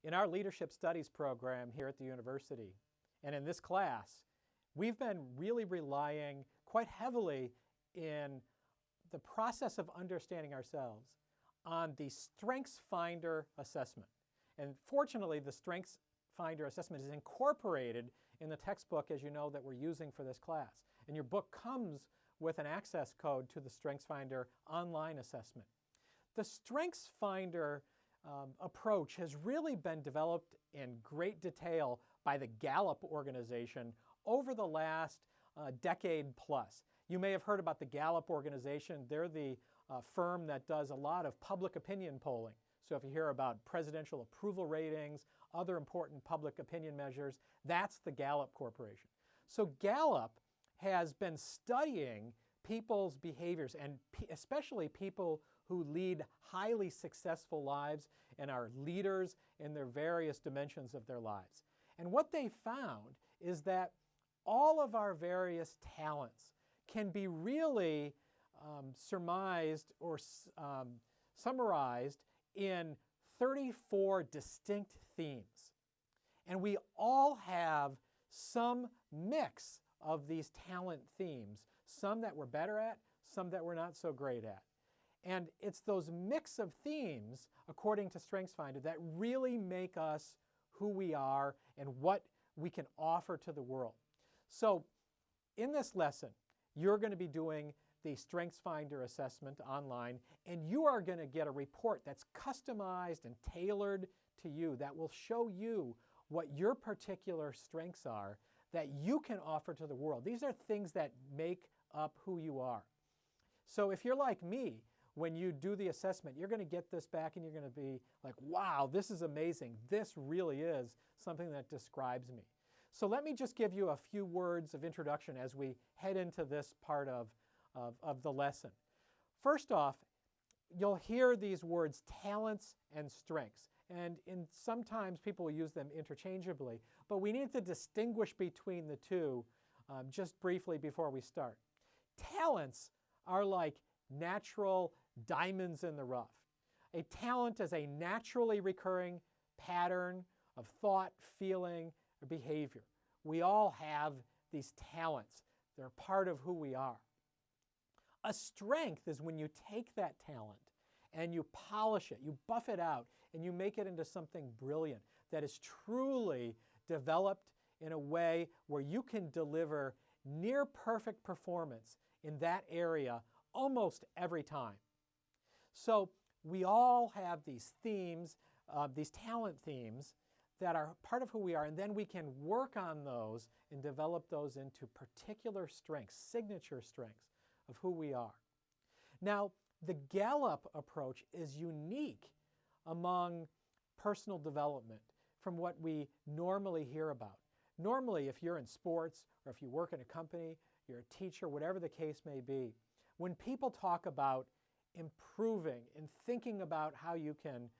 In our leadership studies program here at the university and in this class, we've been really relying quite heavily in the process of understanding ourselves on the Strengths Finder assessment. And fortunately, the Strengths Finder assessment is incorporated in the textbook, as you know, that we're using for this class. And your book comes with an access code to the Strengths Finder online assessment. The Strengths Finder approach has really been developed in great detail by the Gallup organization over the last decade plus. You may have heard about the Gallup organization. They're the firm that does a lot of public opinion polling. So if you hear about presidential approval ratings, other important public opinion measures, that's the Gallup Corporation. So Gallup has been studying people's behaviors, and especially people who lead highly successful lives and are leaders in their various dimensions of their lives. And what they found is that all of our various talents can be really surmised or summarized in 34 distinct themes. And we all have some mix of these talent themes, some that we're better at, some that we're not so great at. And it's those mix of themes, according to StrengthsFinder, that really make us who we are and what we can offer to the world. So in this lesson, you're going to be doing the StrengthsFinder assessment online, and you are going to get a report that's customized and tailored to you that will show you what your particular strengths are that you can offer to the world. These are things that make up who you are. So if you're like me, when you do the assessment, you're going to get this back and you're going to be like, wow, this is amazing. This really is something that describes me. So let me just give you a few words of introduction as we head into this part of the lesson. First off, you'll hear these words talents and strengths. And sometimes people will use them interchangeably, but we need to distinguish between the two just briefly before we start. Talents are like natural diamonds in the rough. A talent is a naturally recurring pattern of thought, feeling, or behavior. We all have these talents. They're part of who we are. A strength is when you take that talent and you polish it, you buff it out, and you make it into something brilliant that is truly developed in a way where you can deliver near perfect performance in that area almost every time. So we all have these themes, these talent themes that are part of who we are, and then we can work on those and develop those into particular strengths, signature strengths of who we are. Now, the Gallup approach is unique among personal development from what we normally hear about. Normally, if you're in sports or if you work in a company, you're a teacher, whatever the case may be, when people talk about improving and thinking about how you can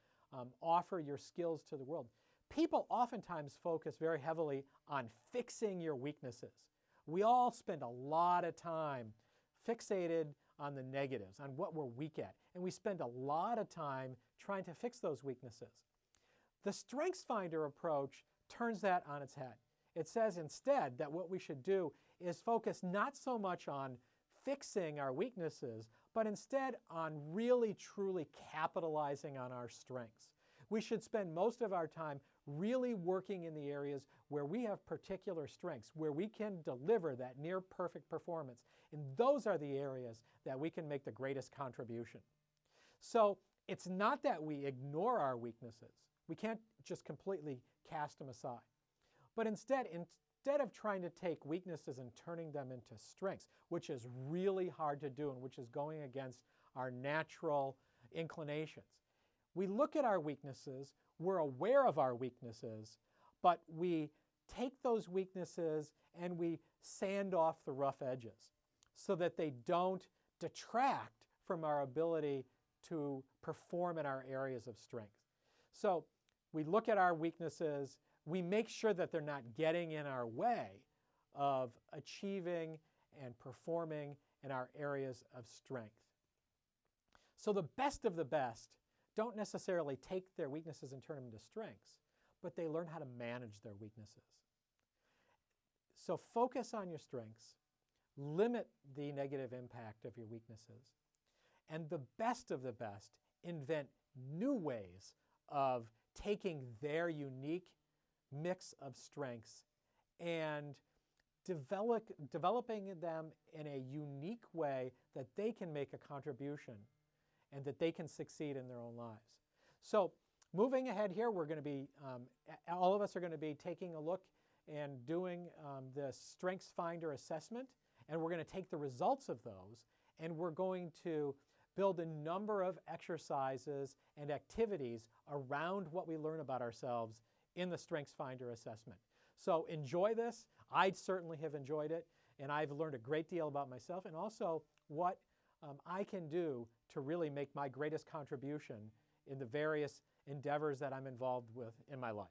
offer your skills to the world, people oftentimes focus very heavily on fixing your weaknesses. We all spend a lot of time fixated on the negatives, on what we're weak at, and we spend a lot of time trying to fix those weaknesses. The StrengthsFinder approach turns that on its head. It says instead that what we should do is focus not so much on fixing our weaknesses, but instead on really truly capitalizing on our strengths. We should spend most of our time really working in the areas where we have particular strengths, where we can deliver that near perfect performance. And those are the areas that we can make the greatest contribution. So it's not that we ignore our weaknesses. We can't just completely cast them aside. But instead of trying to take weaknesses and turning them into strengths, which is really hard to do and which is going against our natural inclinations, we look at our weaknesses, we're aware of our weaknesses, but we take those weaknesses and we sand off the rough edges so that they don't detract from our ability to perform in our areas of strength. So we look at our weaknesses, we make sure that they're not getting in our way of achieving and performing in our areas of strength. So the best of the best don't necessarily take their weaknesses and turn them into strengths, but they learn how to manage their weaknesses. So focus on your strengths, limit the negative impact of your weaknesses, and the best of the best, invent new ways of taking their unique mix of strengths and developing them in a unique way that they can make a contribution and that they can succeed in their own lives. So moving ahead here, we're going to be, all of us are going to be taking a look and doing the Strengths Finder assessment, and we're going to take the results of those, and we're going to build a number of exercises and activities around what we learn about ourselves in the Strengths Finder assessment. So enjoy this. I certainly have enjoyed it, and I've learned a great deal about myself and also what I can do to really make my greatest contribution in the various endeavors that I'm involved with in my life.